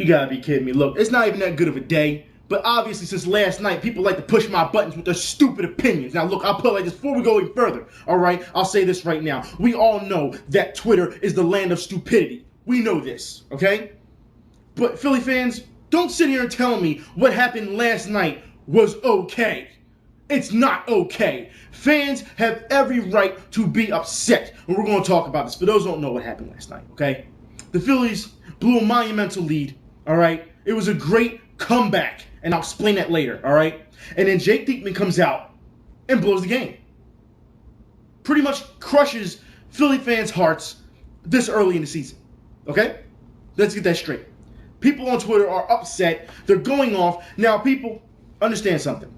You gotta be kidding me. Look, it's not even that good of a day. But obviously, since last night, people like to push my buttons with their stupid opinions. Now, look, I'll put it like this before we go any further. All right? I'll say this right now. We all know that Twitter is the land of stupidity. We know this, okay? But Philly fans, don't sit here and tell me what happened last night was okay. It's not okay. Fans have every right to be upset. And we're going to talk about this. For those who don't know what happened last night, okay? The Phillies blew a monumental lead, all right? It was a great comeback. And I'll explain that later, all right? And then Jake Diekman comes out and blows the game. Pretty much crushes Philly fans' hearts this early in the season, okay? Let's get that straight. People on Twitter are upset. They're going off. Now, people, understand something.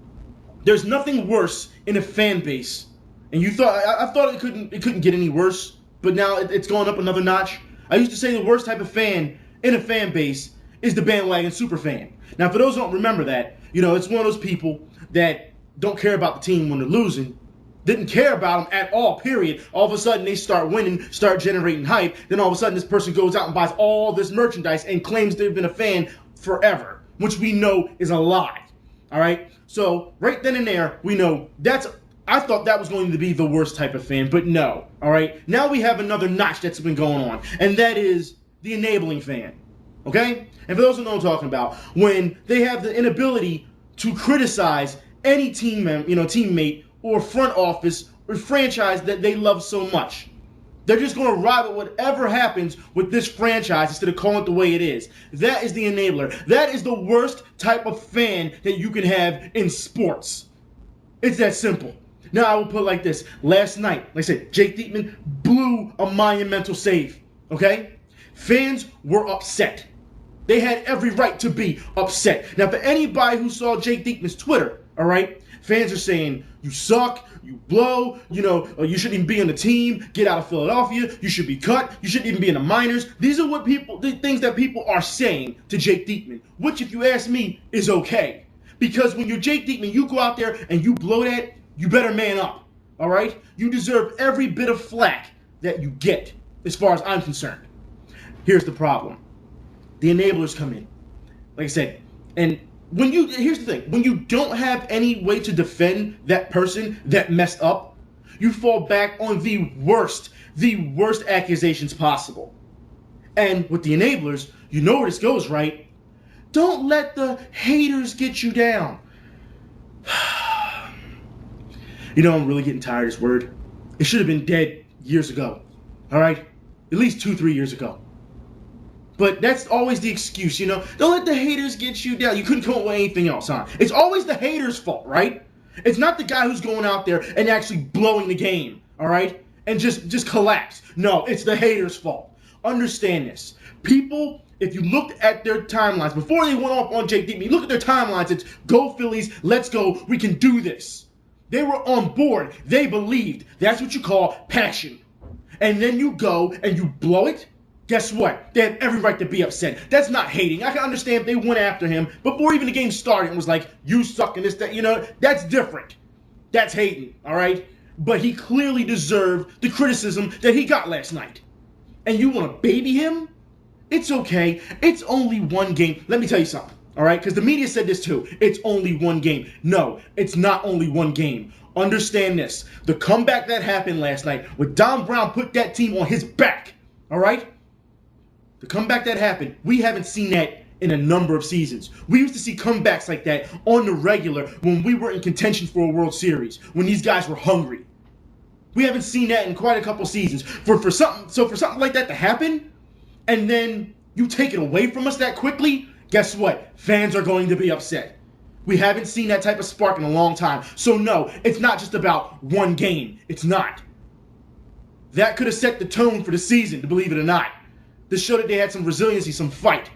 There's nothing worse in a fan base. And you thought, I thought it couldn't get any worse, but now it's going up another notch. I used to say the worst type of fan in a fan base is the bandwagon super fan. Now, for those who don't remember that, it's one of those people that don't care about the team when they're losing, didn't care about them at all, period. All of a sudden, they start winning, start generating hype. Then all of a sudden, this person goes out and buys all this merchandise and claims they've been a fan forever, which we know is a lie, all right? So right then and there, we know I thought that was going to be the worst type of fan, but no, all right? Now we have another notch that's been going on, and that is the enabling fan. Okay? And for those who know what I'm talking about, when they have the inability to criticize any teammate or front office or franchise that they love so much. They're just going to ride with whatever happens with this franchise instead of calling it the way it is. That is the enabler. That is the worst type of fan that you can have in sports. It's that simple. Now, I will put it like this. Last night, like I said, Jake Diekman blew a monumental save. Okay? Fans were upset. They had every right to be upset. Now, for anybody who saw Jake Diekman's Twitter, all right, fans are saying, you suck, you blow, you shouldn't even be on the team, get out of Philadelphia, you should be cut, you shouldn't even be in the minors. These are the things that people are saying to Jake Diekman, which, if you ask me, is okay. Because when you're Jake Diekman, you go out there and you blow that, you better man up, all right? You deserve every bit of flack that you get, as far as I'm concerned. Here's the problem. The enablers come in, like I said, and here's the thing, when you don't have any way to defend that person that messed up, you fall back on the worst accusations possible. And with the enablers, you know where this goes, right? Don't let the haters get you down. I'm really getting tired of this word. It should have been dead years ago, all right? At least 2-3 years ago. But that's always the excuse, Don't let the haters get you down. You couldn't come up with anything else, huh? It's always the haters' fault, right? It's not the guy who's going out there and actually blowing the game, all right? And just collapse. No, it's the haters' fault. Understand this. People, if you looked at their timelines, before they went off on Jake Diekman, look at their timelines. It's, go Phillies, let's go, we can do this. They were on board. They believed. That's what you call passion. And then you go and you blow it. Guess what? They had every right to be upset. That's not hating. I can understand if they went after him before even the game started and was like, you suck and this, that, that's different. That's hating, all right? But he clearly deserved the criticism that he got last night. And you want to baby him? It's okay. It's only one game. Let me tell you something, all right? Because the media said this too. It's only one game. No, it's not only one game. Understand this. The comeback that happened last night, where Don Brown put that team on his back, all right? The comeback that happened, we haven't seen that in a number of seasons. We used to see comebacks like that on the regular when we were in contention for a World Series, when these guys were hungry. We haven't seen that in quite a couple seasons. For something like that to happen, and then you take it away from us that quickly, guess what? Fans are going to be upset. We haven't seen that type of spark in a long time. So no, it's not just about one game. It's not. That could have set the tone for the season, to believe it or not. This showed that they had some resiliency, some fight.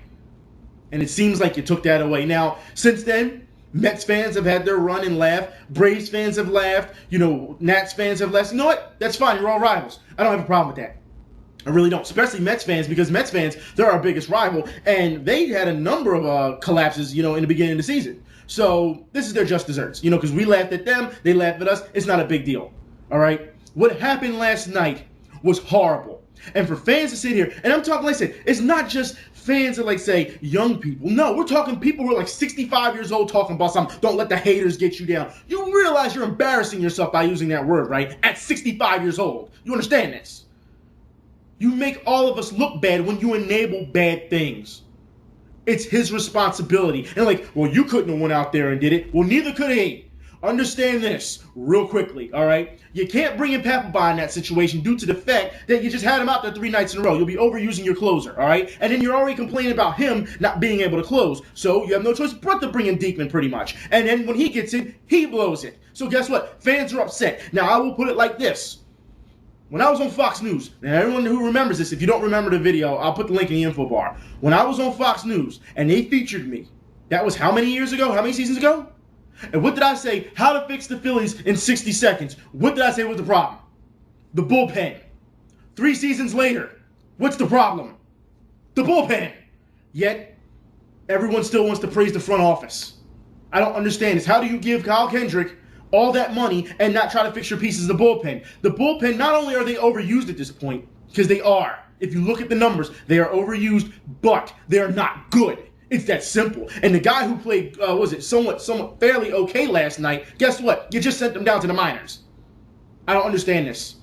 And it seems like you took that away. Now, since then, Mets fans have had their run and laugh. Braves fans have laughed. Nats fans have laughed. You know what? That's fine. You're all rivals. I don't have a problem with that. I really don't. Especially Mets fans, because Mets fans, they're our biggest rival. And they had a number of collapses, in the beginning of the season. So this is their just desserts. Because we laughed at them. They laughed at us. It's not a big deal. All right? What happened last night was horrible. And for fans to sit here, and I'm talking, like I said, it's not just fans are like, say, young people. No, we're talking people who are like 65 years old talking about something. Don't let the haters get you down. You realize you're embarrassing yourself by using that word, right? At 65 years old. You understand this? You make all of us look bad when you enable bad things. It's his responsibility. And like, well, you couldn't have went out there and did it. Well, neither could he. Understand this real quickly, all right? You can't bring in Papelbon in that situation due to the fact that you just had him out there 3 nights in a row. You'll be overusing your closer, all right? And then you're already complaining about him not being able to close. So you have no choice but to bring in Diekman pretty much. And then when he gets it, he blows it. So guess what? Fans are upset. Now, I will put it like this. When I was on Fox News, and everyone who remembers this, if you don't remember the video, I'll put the link in the info bar. When I was on Fox News and they featured me, that was how many years ago? How many seasons ago? And what did I say? How to fix the Phillies in 60 seconds. What did I say was the problem? The bullpen. 3 seasons later, what's the problem? The bullpen. Yet, everyone still wants to praise the front office. I don't understand this. How do you give Kyle Kendrick all that money and not try to fix your pieces of the bullpen? The bullpen, not only are they overused at this point, because they are. If you look at the numbers, they are overused, but they are not good. It's that simple. And the guy who played, somewhat fairly okay last night, guess what? You just sent them down to the minors. I don't understand this.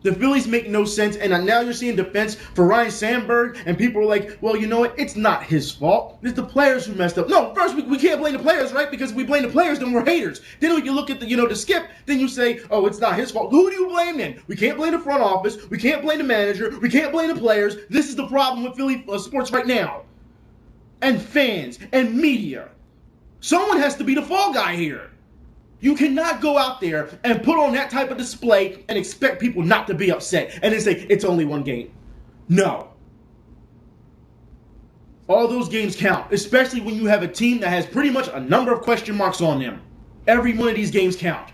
The Phillies make no sense, and now you're seeing defense for Ryne Sandberg, and people are like, well, you know what? It's not his fault. It's the players who messed up. No, first, we can't blame the players, right? Because if we blame the players, then we're haters. Then when you look at the skip, then you say, oh, it's not his fault. Who do you blame then? We can't blame the front office. We can't blame the manager. We can't blame the players. This is the problem with Philly sports right now. And fans and media. Someone has to be the fall guy here. You cannot go out there and put on that type of display and expect people not to be upset and then say, it's only 1 game. No. All those games count, especially when you have a team that has pretty much a number of question marks on them. Every one of these games count.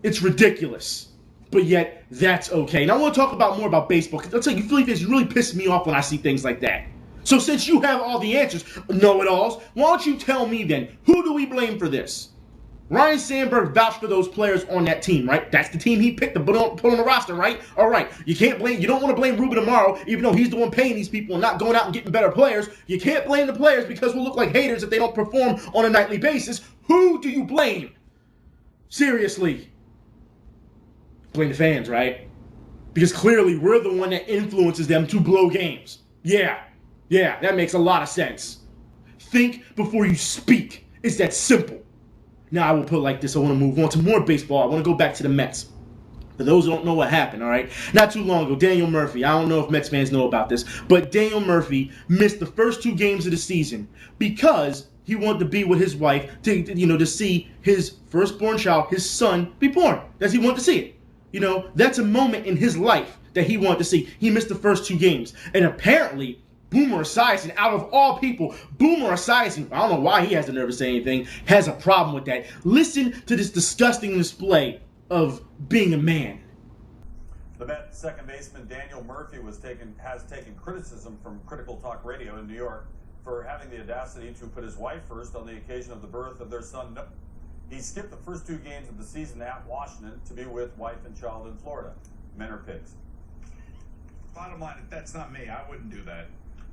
It's ridiculous. But yet, that's okay. And I want to talk more about baseball, because I'll tell you, Philly fans really piss me off when I see things like that. So since you have all the answers, know-it-alls, why don't you tell me then, who do we blame for this? Ryne Sandberg vouched for those players on that team, right? That's the team he picked to put on the roster, right? All right. You don't want to blame Ruben Amaro, even though he's the one paying these people and not going out and getting better players. You can't blame the players because we'll look like haters if they don't perform on a nightly basis. Who do you blame? Seriously. Blame the fans, right? Because clearly we're the one that influences them to blow games. Yeah, that makes a lot of sense. Think before you speak. It's that simple. Now I will put it like this. I want to move on to more baseball. I want to go back to the Mets. For those who don't know what happened, all right? Not too long ago, Daniel Murphy, I don't know if Mets fans know about this, but Daniel Murphy missed the first 2 games of the season because he wanted to be with his wife to see his firstborn child, his son, be born. That's he wanted to see it. That's a moment in his life that he wanted to see. He missed the first 2 games. And apparently, Boomer Esiason, out of all people, Boomer Esiason, I don't know why he has the nerve to say anything, has a problem with that. Listen to this disgusting display of being a man. The Mets second baseman Daniel Murphy has taken criticism from Critical Talk Radio in New York for having the audacity to put his wife first on the occasion of the birth of their son. He skipped the first 2 games of the season at Washington to be with wife and child in Florida. Men are pigs. Bottom line, if that's not me, I wouldn't do that.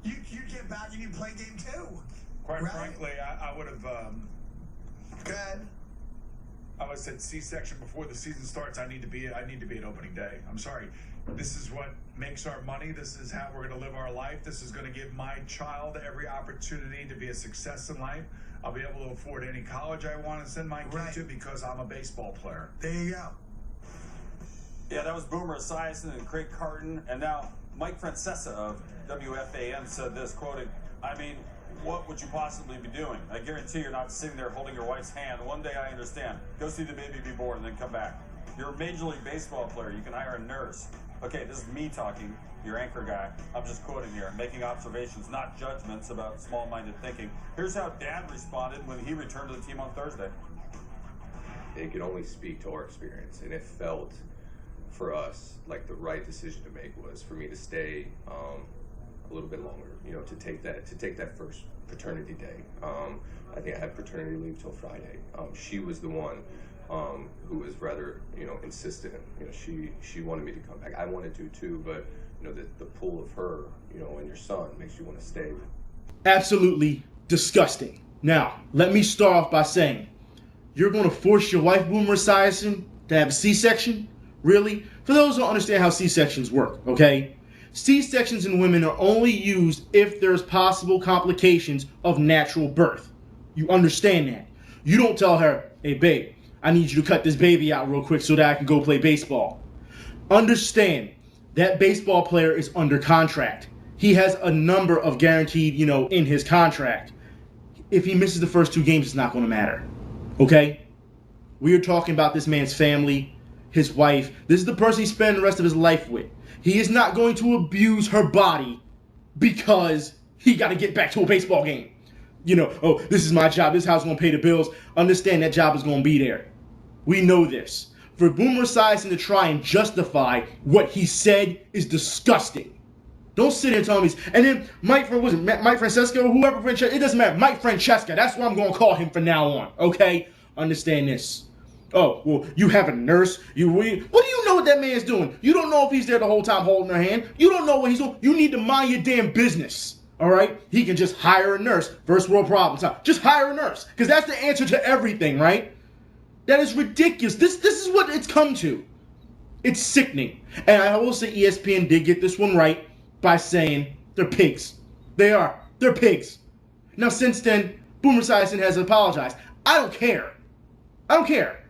You get back and you play game 2. Quite frankly, I would have. Good. I would have said C-section before the season starts. I need to be at opening day. I'm sorry. This is what makes our money. This is how we're going to live our life. This is going to give my child every opportunity to be a success in life. I'll be able to afford any college I want to send my kid to because I'm a baseball player. There you go. Yeah, that was Boomer Esiason and Craig Carton, and now Mike Francesa of WFAN said this, quoting, I mean, what would you possibly be doing? I guarantee you're not sitting there holding your wife's hand. One day I understand. Go see the baby be born and then come back. You're a Major League Baseball player. You can hire a nurse. Okay, this is me talking, your anchor guy. I'm just quoting here, making observations, not judgments about small-minded thinking. Here's how Dad responded when he returned to the team on Thursday. It can only speak to our experience, and it felt for us like the right decision to make was for me to stay a little bit longer, to take that first paternity day. I think I had paternity leave till Friday. She was the one who was rather insistent. She wanted me to come back. I wanted to too, but the pull of her, and your son makes you want to stay. Absolutely disgusting. Now, let me start off by saying, you're going to force your wife, Boomer Esiason, to have a C-section? Really? For those who don't understand how C-sections work, okay? C-sections in women are only used if there's possible complications of natural birth. You understand that. You don't tell her, hey, babe, I need you to cut this baby out real quick so that I can go play baseball. Understand, that baseball player is under contract. He has a number of guaranteed, in his contract. If he misses the first 2 games, it's not going to matter. Okay? We are talking about this man's family, his wife. This is the person he's spending the rest of his life with. He is not going to abuse her body because he got to get back to a baseball game. Oh, this is my job. This is how it's going to pay the bills. Understand that job is going to be there. We know this. For Boomer Esiason to try and justify what he said is disgusting. Don't sit here and tell me. And then Mike Francesco, whoever, it doesn't matter. Mike Francesca, that's what I'm going to call him from now on. Okay? Understand this. Oh, well, you have a nurse. What do you know what that man's doing? You don't know if he's there the whole time holding her hand. You don't know what he's doing. You need to mind your damn business. All right? He can just hire a nurse. First world problems. Just hire a nurse. Because that's the answer to everything, right? That is ridiculous. This is what it's come to. It's sickening. And I will say ESPN did get this one right by saying they're pigs. They are. They're pigs. Now, since then, Boomer Esiason has apologized. I don't care. I don't care.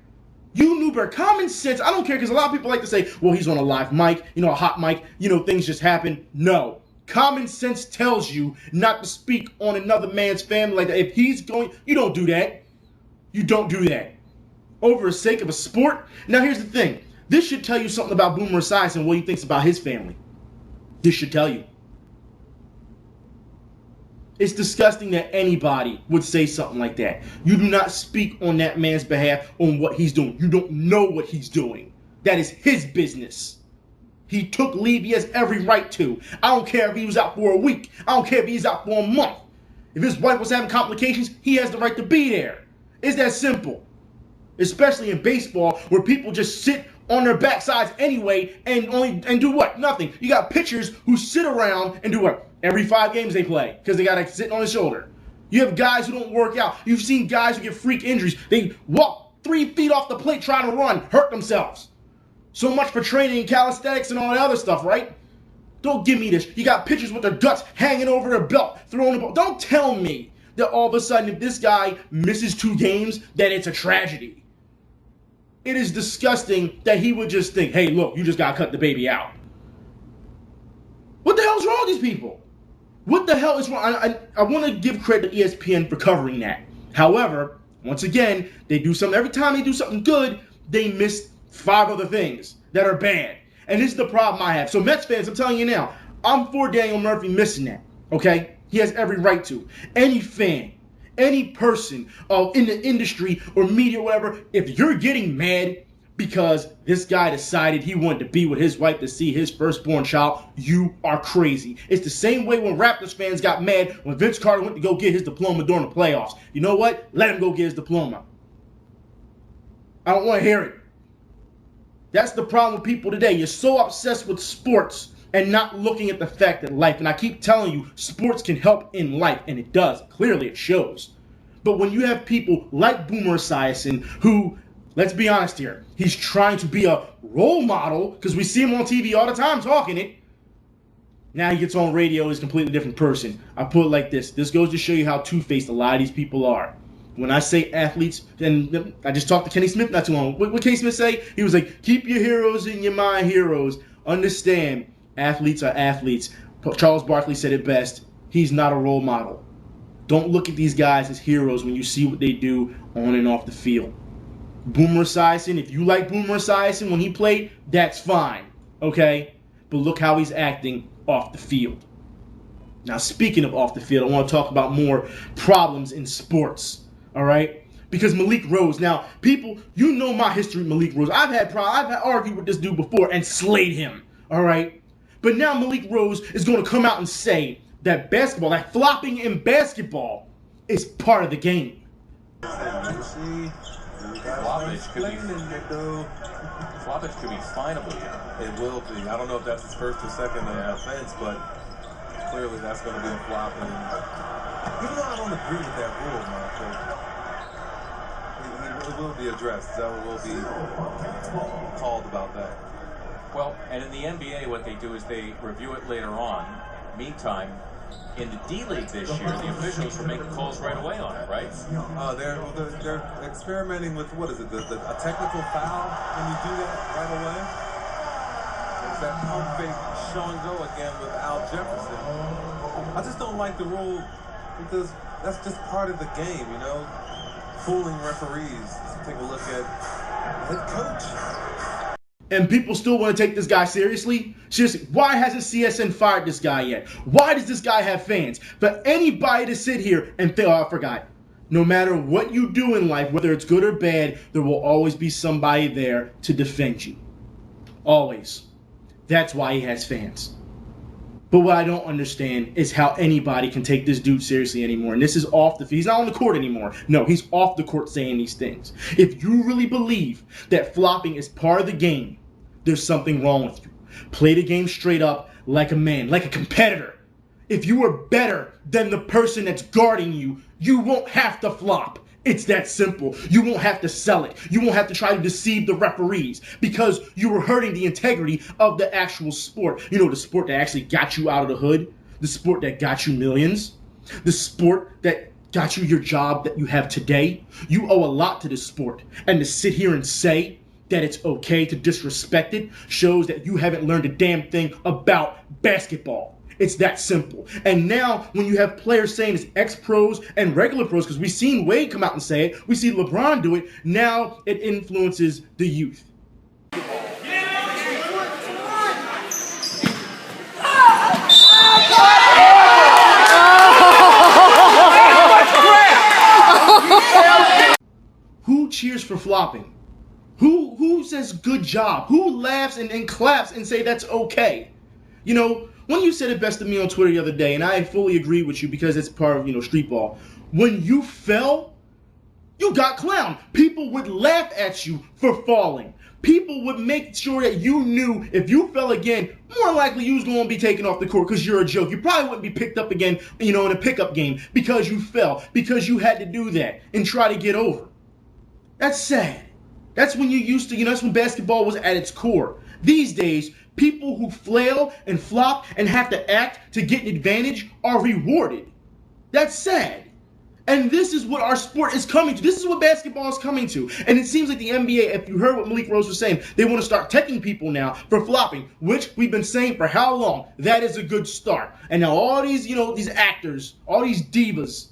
You knew better. Common sense. I don't care because a lot of people like to say, well, he's on a live mic, a hot mic, things just happen. No. Common sense tells you not to speak on another man's family like that. If he's going, you don't do that. You don't do that. Over the sake of a sport? Now, here's the thing. This should tell you something about Boomer Esiason and what he thinks about his family. This should tell you. It's disgusting that anybody would say something like that. You do not speak on that man's behalf on what he's doing. You don't know what he's doing. That is his business. He took leave. He has every right to. I don't care if he was out for a week. I don't care if he's out for a month. If his wife was having complications, he has the right to be there. It's that simple. Especially in baseball where people just sit on their backsides anyway and do what? Nothing. You got pitchers who sit around and do what? Every 5 games they play because they got to sit on his shoulder. You have guys who don't work out. You've seen guys who get freak injuries. They walk 3 feet off the plate trying to run, hurt themselves. So much for training, calisthenics, and all that other stuff, right? Don't give me this. You got pitchers with their guts hanging over their belt, throwing the ball. Don't tell me that all of a sudden if this guy misses 2 games, that it's a tragedy. It is disgusting that he would just think, hey, look, you just got to cut the baby out. What the hell is wrong with these people? What the hell is wrong? I want to give credit to ESPN for covering that. However, once again, they do something. Every time they do something good, they miss 5 other things that are bad. And this is the problem I have. So Mets fans, I'm telling you now, I'm for Daniel Murphy missing that. Okay? He has every right to. Any fan, any person in the industry or media or whatever, if you're getting mad because this guy decided he wanted to be with his wife to see his firstborn child, you are crazy. It's the same way when Raptors fans got mad when Vince Carter went to go get his diploma during the playoffs. You know what? Let him go get his diploma. I don't want to hear it. That's the problem with people today. You're so obsessed with sports and not looking at the fact that life, and I keep telling you, sports can help in life, and it does. Clearly, it shows. But when you have people like Boomer Esiason, who, let's be honest here, he's trying to be a role model, because we see him on TV all the time talking it. Now he gets on radio, he's a completely different person. I put it like this. This goes to show you how two-faced a lot of these people are. When I say athletes, and I just talked to Kenny Smith not too long. What Kenny Smith say? He was like, keep your heroes in your mind, heroes. Understand, athletes are athletes. Charles Barkley said it best. He's not a role model. Don't look at these guys as heroes when you see what they do on and off the field. Boomer Esiason, if you like Boomer Esiason when he played, that's fine, okay? But look how he's acting off the field. Now, speaking of off the field, I want to talk about more problems in sports. All right? Because Malik Rose, now, people, you know my history with Malik Rose. I've argued with this dude before and slayed him. All right? But now Malik Rose is going to come out and say that basketball, that flopping in basketball, is part of the game. Floppage could be finable here. It will be. I don't know if that's his first or second offense, but clearly that's going to be a flop. And even though I don't agree with that rule, Mark, it will be addressed. That will be called about that. Well, and in the NBA, what they do is they review it later on. Meantime, in the D-League this year, the officials are making calls right away on it, right? They're experimenting with, what is it, a technical foul when you do that right away? It's that pump fake show and go again with Al Jefferson. I just don't like the rule because that's just part of the game, you know? Fooling referees. Let's take a look at head coach. And people still want to take this guy seriously? Seriously, why hasn't CSN fired this guy yet? Why does this guy have fans? For anybody to sit here and think, oh, I forgot. No matter what you do in life, whether it's good or bad, there will always be somebody there to defend you. Always. That's why he has fans. But what I don't understand is how anybody can take this dude seriously anymore. And this is off the field. He's not on the court anymore. No, he's off the court saying these things. If you really believe that flopping is part of the game, there's something wrong with you. Play the game straight up like a man, like a competitor. If you are better than the person that's guarding you, you won't have to flop. It's that simple. You won't have to sell it. You won't have to try to deceive the referees because you were hurting the integrity of the actual sport. You know, the sport that actually got you out of the hood, the sport that got you millions, the sport that got you your job that you have today. You owe a lot to this sport. And to sit here and say that it's okay to disrespect it shows that you haven't learned a damn thing about basketball. It's that simple. And now when you have players saying it's ex-pros and regular pros, because we've seen Wade come out and say it, we see LeBron do it, now it influences the youth. Who cheers for flopping? Who says good job? Who laughs and claps and say that's okay? You know, when you said it best to me on Twitter the other day, and I fully agree with you because it's part of, you know, street ball. When you fell, you got clowned. People would laugh at you for falling. People would make sure that you knew if you fell again, more likely you was going to be taken off the court because you're a joke. You probably wouldn't be picked up again, you know, in a pickup game because you fell, because you had to do that and try to get over. That's sad. That's when you used to, you know, that's when basketball was at its core. These days, people who flail and flop and have to act to get an advantage are rewarded. That's sad. And this is what our sport is coming to. This is what basketball is coming to. And it seems like the NBA, if you heard what Malik Rose was saying, they want to start teching people now for flopping, which we've been saying for how long? That is a good start. And now all these, you know, these actors, all these divas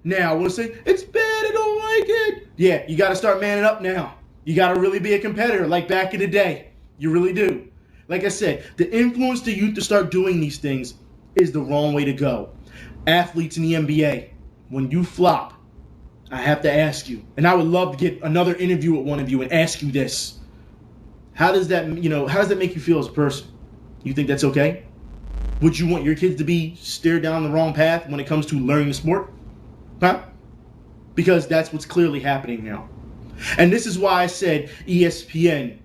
now want to say, it's bad, I don't like it. Yeah, you got to start manning up now. You got to really be a competitor like back in the day. You really do. Like I said, the influence the youth to start doing these things is the wrong way to go. Athletes in the NBA, when you flop, I have to ask you, and I would love to get another interview with one of you and ask you this. How does that, you know, how does that make you feel as a person? You think that's okay? Would you want your kids to be steered down the wrong path when it comes to learning the sport? Huh? Because that's what's clearly happening now. And this is why I said ESPN,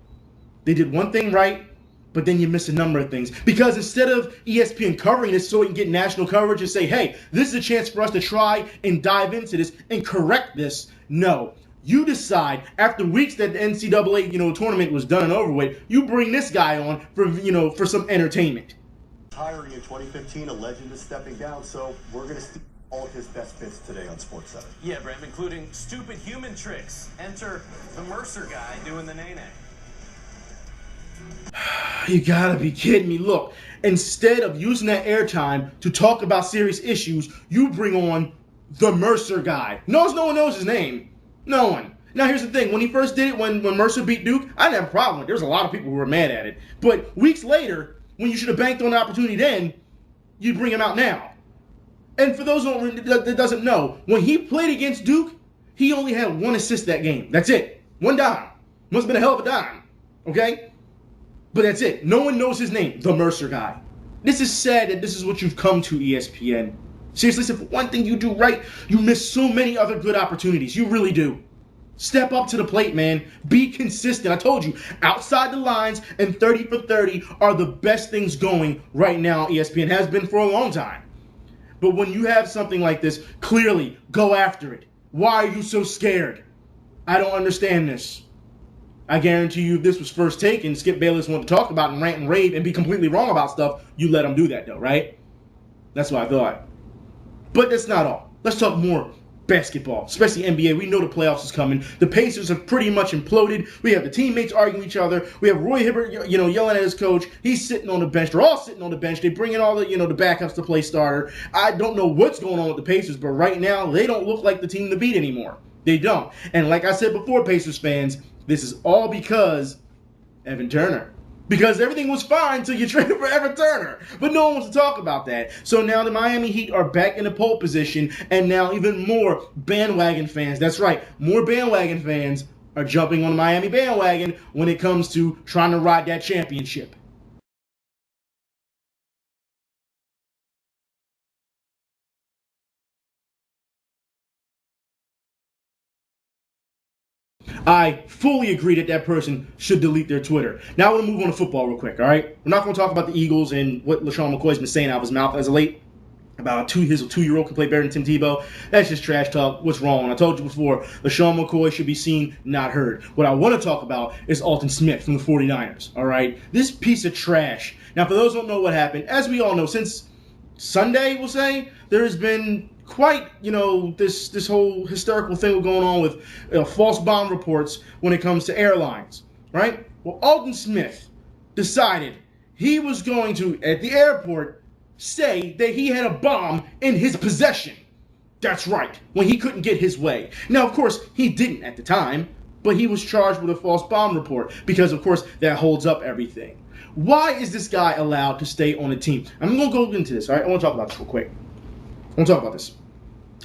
they did one thing right, but then you miss a number of things. Because instead of ESPN covering this so we can get national coverage and say, hey, this is a chance for us to try and dive into this and correct this. No. You decide after weeks that the NCAA, you know, tournament was done and over with, you bring this guy on for, you know, for some entertainment. Hiring in 2015, a legend is stepping down, so we're going to see all of his best bits today on SportsCenter. Yeah, Bram, including stupid human tricks. Enter the Mercer guy doing the nay-nay. You gotta be kidding me. Look, instead of using that airtime to talk about serious issues, you bring on the Mercer guy. No one knows his name. No one. Now, here's the thing. When he first did it, when Mercer beat Duke, I didn't have a problem with it. There was a lot of people who were mad at it. But weeks later, when you should have banked on the opportunity then, you bring him out now. And for those that doesn't know, when he played against Duke, he only had one assist that game. That's it. One dime. Must have been a hell of a dime. Okay? But that's it. No one knows his name. The Mercer guy. This is sad that this is what you've come to, ESPN. Seriously, so for one thing you do right, you miss so many other good opportunities. You really do. Step up to the plate, man. Be consistent. I told you, outside the lines and 30 for 30 are the best things going right now. ESPN has been for a long time. But when you have something like this, clearly go after it. Why are you so scared? I don't understand this. I guarantee you if this was first taken, Skip Bayless wanted to talk about and rant and rave and be completely wrong about stuff, you let him do that though, right? That's what I thought. But that's not all. Let's talk more basketball, especially NBA. We know the playoffs is coming. The Pacers have pretty much imploded. We have the teammates arguing with each other. We have Roy Hibbert, yelling at his coach. He's sitting on the bench. They're all sitting on the bench. They bring in all the, the backups to play starter. I don't know what's going on with the Pacers, but right now they don't look like the team to beat anymore. They don't. And like I said before, Pacers fans, this is all because Evan Turner. Because everything was fine until you traded for Evan Turner. But no one wants to talk about that. So now the Miami Heat are back in the pole position, and now even more bandwagon fans, that's right, more bandwagon fans are jumping on the Miami bandwagon when it comes to trying to ride that championship. I fully agree that that person should delete their Twitter. Now I want to move on to football real quick, all right? We're not going to talk about the Eagles and what LaShawn McCoy's been saying out of his mouth as of late about his 2-year-old can play better than Tim Tebow. That's just trash talk. What's wrong? I told you before, LaShawn McCoy should be seen, not heard. What I want to talk about is Aldon Smith from the 49ers, all right? This piece of trash. Now, for those who don't know what happened, as we all know, since Sunday, we'll say, there has been quite, this whole hysterical thing going on with false bomb reports when it comes to airlines, right? Well, Aldon Smith decided he was going to, at the airport, say that he had a bomb in his possession. That's right, when he couldn't get his way. Now, of course, he didn't at the time, but he was charged with a false bomb report because, of course, that holds up everything. Why is this guy allowed to stay on the team? I'm going to go into this, all right? I want to talk about this real quick. I want to talk about this.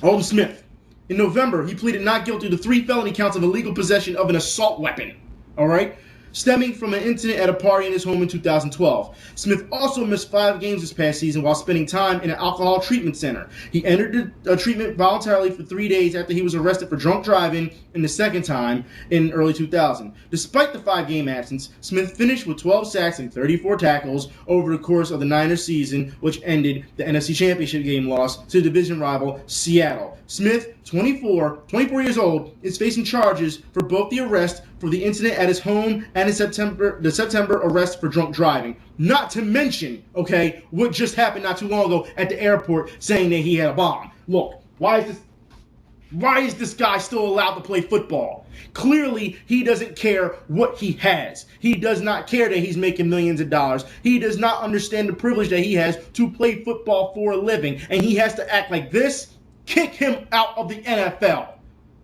Aldon Smith. In November, he pleaded not guilty to 3 felony counts of illegal possession of an assault weapon. All right? Stemming from an incident at a party in his home in 2012. Smith also missed 5 games this past season while spending time in an alcohol treatment center. He entered the treatment voluntarily for 3 days after he was arrested for drunk driving in the second time in early 2000. Despite the 5-game absence, Smith finished with 12 sacks and 34 tackles over the course of the Niners season, which ended the NFC Championship game loss to division rival Seattle. Smith, 24 years old, is facing charges for both the arrest for the incident at his home and the September arrest for drunk driving. Not to mention, okay, what just happened not too long ago at the airport saying that he had a bomb. Look, why is this guy still allowed to play football? Clearly, he doesn't care what he has. He does not care that he's making millions of dollars. He does not understand the privilege that he has to play football for a living. And he has to act like this. Kick him out of the NFL.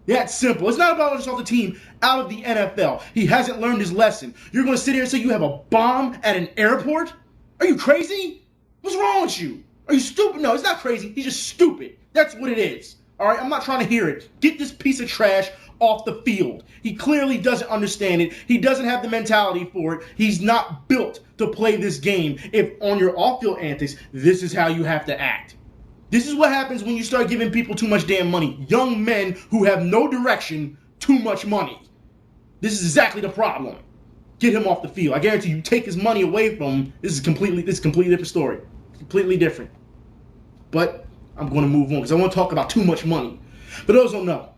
That's simple. It's not about just off the team, out of the NFL. He hasn't learned his lesson. You're going to sit here and say you have a bomb at an airport? Are you crazy? What's wrong with you? Are you stupid? No, it's not crazy. He's just stupid. That's what it is. All right, I'm not trying to hear it. Get this piece of trash off the field. He clearly doesn't understand it. He doesn't have the mentality for it. He's not built to play this game. If on your off-field antics, this is how you have to act. This is what happens when you start giving people too much damn money. Young men who have no direction, too much money. This is exactly the problem. Get him off the field. I guarantee you, take his money away from him. This is a completely different story. Completely different. But I'm going to move on because I want to talk about too much money. For those who don't know,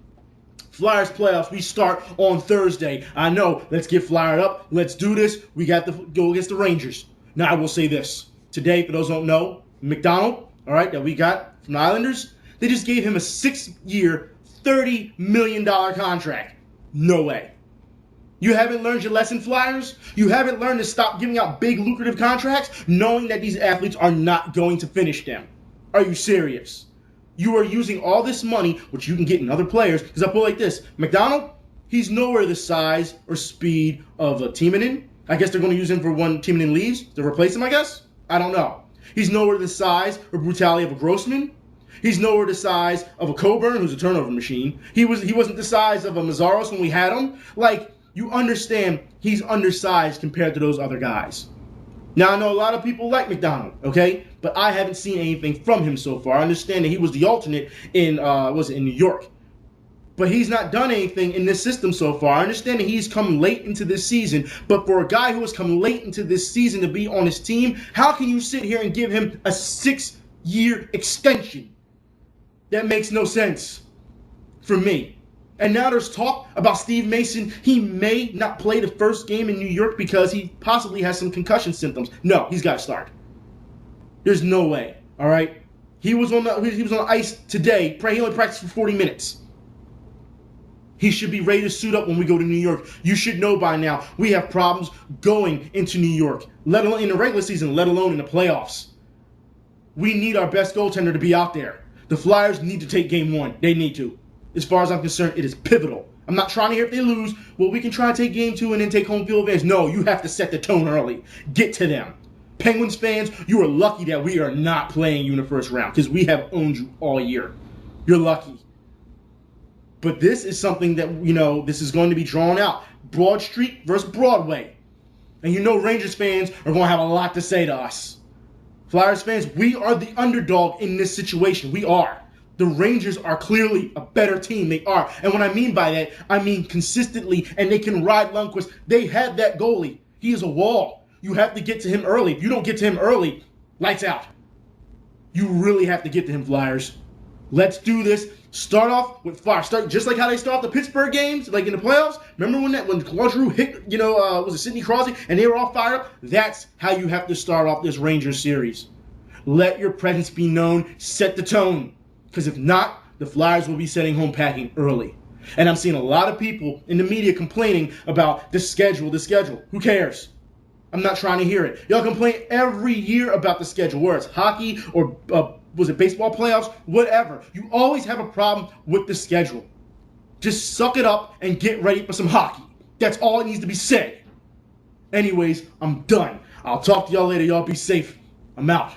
Flyers playoffs, we start on Thursday. I know, let's get Flyered up. Let's do this. We got to go against the Rangers. Now, I will say this. Today, for those who don't know, MacDonald, all right, that we got from the Islanders, they just gave him a 6-year, $30 million contract. No way. You haven't learned your lesson, Flyers? You haven't learned to stop giving out big, lucrative contracts, knowing that these athletes are not going to finish them. Are you serious? You are using all this money, which you can get in other players, because I put it like this. MacDonald, he's nowhere the size or speed of a Timonen. I guess they're going to use him for when Timonen leaves to replace him, I guess? I don't know. He's nowhere the size or brutality of a Grossman. He's nowhere the size of a Coburn, who's a turnover machine. He wasn't the size of a Mazzaros when we had him. Like, you understand he's undersized compared to those other guys. Now, I know a lot of people like MacDonald, okay? But I haven't seen anything from him so far. I understand that he was the alternate in, New York. But he's not done anything in this system so far. I understand that he's come late into this season, but for a guy who has come late into this season to be on his team, how can you sit here and give him a 6-year extension? That makes no sense for me. And now there's talk about Steve Mason. He may not play the first game in New York because he possibly has some concussion symptoms. No, he's got to start. There's no way, all right? He was on the ice today. He only practiced for 40 minutes. He should be ready to suit up when we go to New York. You should know by now we have problems going into New York, let alone in the regular season, let alone in the playoffs. We need our best goaltender to be out there. The Flyers need to take game one. They need to. As far as I'm concerned, it is pivotal. I'm not trying to hear if they lose. Well, we can try to take game two and then take home field advantage. No, you have to set the tone early. Get to them. Penguins fans, you are lucky that we are not playing you in the first round because we have owned you all year. You're lucky. But this is something that, this is going to be drawn out. Broad Street versus Broadway. And Rangers fans are going to have a lot to say to us. Flyers fans, we are the underdog in this situation. We are. The Rangers are clearly a better team. They are. And what I mean by that, I mean consistently, and they can ride Lundqvist. They have that goalie. He is a wall. You have to get to him early. If you don't get to him early, lights out. You really have to get to him, Flyers. Let's do this. Start off with fire. Start just like how they start off the Pittsburgh games, like in the playoffs. Remember when Claude Giroux hit, was it Sidney Crosby, and they were all fired up? That's how you have to start off this Rangers series. Let your presence be known. Set the tone. Because if not, the Flyers will be setting home packing early. And I'm seeing a lot of people in the media complaining about the schedule. Who cares? I'm not trying to hear it. Y'all complain every year about the schedule, whether it's hockey or was it baseball playoffs, whatever. You always have a problem with the schedule. Just suck it up and get ready for some hockey. That's all it needs to be said. Anyways, I'm done. I'll talk to y'all later. Y'all be safe. I'm out.